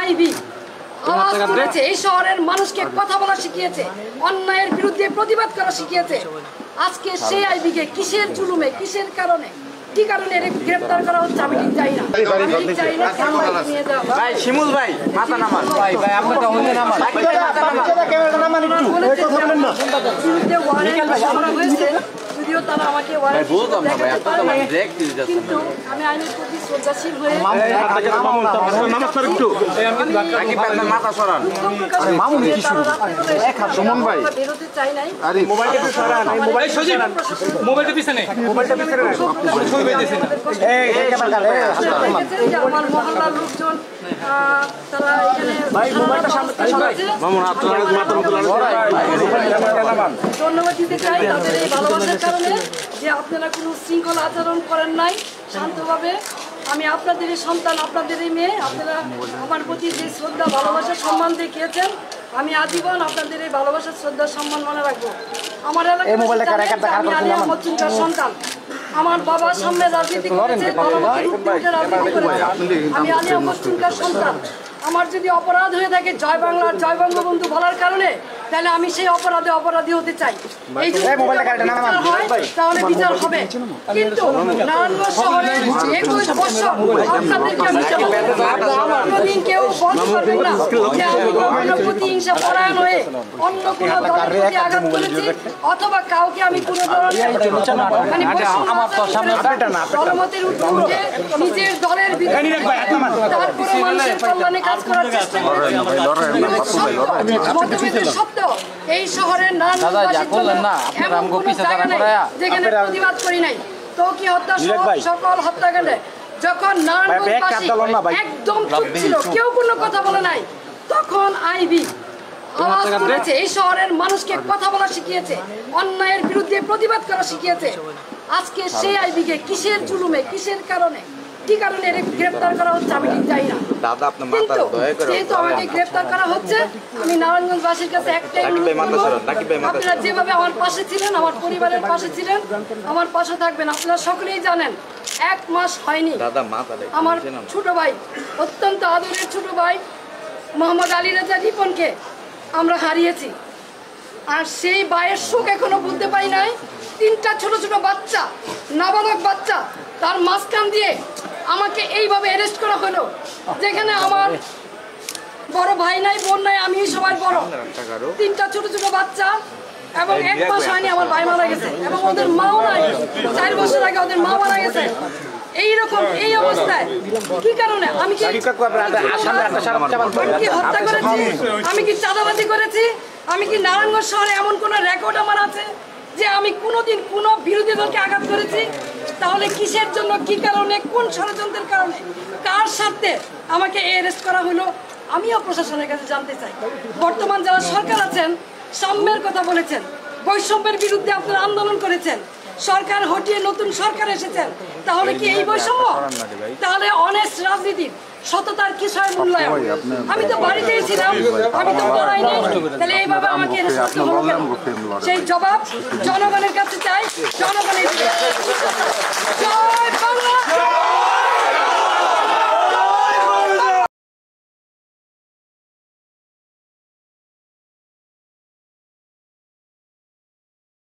IB আওয়াজ তুলেছে, এই শহরের মানুষকে কথা বলা শিখিয়েছে, অন্যায়ের বিরুদ্ধে প্রতিবাদ করা শিখিয়েছে। আজকে সেই আইবিকে কিসের জুলুমে, কিসের কারণে, কি কারণে গ্রেফতার করা হচ্ছে আমি ঠিক জানি না। ভাই শিমুল ভাই মাথা নামান, ভাই ভাই আপনারটা হইছে নামান, ক্যামেরাটা নামান একটু, এই কথা বলেন না। যদিও তারা আমাকে কিন্তু আমি আইনের প্রতি শ্রদ্ধাশীল হয়ে মাথা সরান বেরোতে চাই নাই। আমার মহল্লার লোকজন তারা ধন্যবাদ দিতে চাই তাদের এই ভালোবাসার কারণে, যে আপনারা কোনো শৃঙ্খলা আচরণ করেন নাই, শান্তভাবে। আমি আপনাদের এই সন্তান, আপনাদের এই মেয়ে, আপনারা আমার প্রতি যে শ্রদ্ধা, ভালোবাসা, সম্মান দেখিয়েছেন, আমি আজীবন আপনাদের এই ভালোবাসা, শ্রদ্ধা, সম্মান মনে রাখবো। আমার এলাকার আমি আলিয়া মজুমদার সন্তান। আমার বাবা সামনে রাজনীতি করেছে, আমি আলিয়া মজুমদার সন্তান। আমার যদি অপরাধ হয়ে থাকে জয় বাংলার, জয় বঙ্গবন্ধু বলার কারণে, তাহলে আমি সেই অপরাধী হতে চাই। এই তাহলে বিচার হবে। কিন্তু নারায়ণগঞ্জ শহরে 21 বছর আপনাদেরকে আমি কোনোদিন কেউ বলতে পারবেন না যে আমি কখনো প্রতিহিংসা পরায়ণ হয়ে অন্য কোনো দলের প্রতি আঘাত করেছি, অথবা কাউকে আমি কোনো ধরনের দলমতের উঠে নিজের দলের বিরুদ্ধে তারপরে মানুষের কল্যাণে কাজ করার চেষ্টা করেছি। সত্ত্বেও এই শহরের যেখানে প্রতিবাদ করি নাই, তৌকি হত্যা সকল হত্যাকাণ্ডে যখন নারায়ণগঞ্জবাসী একদম চুপ ছিল, কেউ কোনো কথা বলে নাই, তখন আইবি আওয়াজ তুলেছে, এই শহরের মানুষকে কথা বলা শিখিয়েছে, অন্যায়ের বিরুদ্ধে প্রতিবাদ করা শিখিয়েছে। আজকে সেই আইবিকে কিসের জুলুমে, কিসের কারণে, কি কারণে গ্রেফতার করা হচ্ছে আমি ঠিক জানি না। কিন্তু যেহেতু আমাকে গ্রেফতার করা হচ্ছে, আমি নারায়ণগঞ্জবাসীর কাছে একটাই আপনারা যেভাবে আমার পাশে ছিলেন, আমার পরিবারের পাশে ছিলেন, আমার পাশে থাকবেন। আপনারা সকলেই জানেন 1 মাস হয়নি আমার ছোট ভাই, অত্যন্ত আদরের ছোট ভাই মোহাম্মদ আলী রাজা রিপনকে আমরা হারিয়েছি। আর সেই ভাইয়ের শোক এখনো বুঝতে পারি নাই। 3টা ছোট ছোট বাচ্চা, নাবালক বাচ্চা, তার মাঝখান দিয়ে আমাকে এইভাবে অ্যারেস্ট করা হলো, যেখানে আমার বড় ভাই নাই, বোন নাই, আমি সবার বড়। 3টা ছোট ছোট বাচ্চা, এবং 1 মাস হয়নি আমার ভাই মারা গেছে, এবং ওদের মাও নাই। 4 বছর আগে ওদের মা মারা গেছে। এইরকম এই অবস্থায় কি কারণে আমি কি হত্যা করেছি, আমি কি চাঁদাবাজি করেছি, আমি কি নারায়ণগঞ্জ শহরে এমন কোন রেকর্ড আমার আছে যে আমি কোনোদিন কোনো বিরোধী দলকে আঘাত করেছি? তাহলে কিসের জন্য, কি কারণে, কোন ষড়যন্ত্রের কারণে, কার স্বার্থে আমাকে অ্যারেস্ট করা হলো, আমিও প্রশাসনের কাছে জানতে চাই। বর্তমান যারা সরকার আছেন, সাম্যের কথা বলেছেন, বৈষম্যের বিরুদ্ধে আপনারা আন্দোলন করেছেন, সরকার হটিয়ে নতুন সরকার এসেছেন, তাহলে কি এই বৈষম্য? তাহলে অনেস্ট রাজনীতির সততার কিসের মূল্যায়ন? আমি তো বাড়িতেই ছিলাম, আমি তো পড়াইনি, তাহলে এইভাবে আমাকে সেই জবাব জনগণের কাছে চাই। জনগণের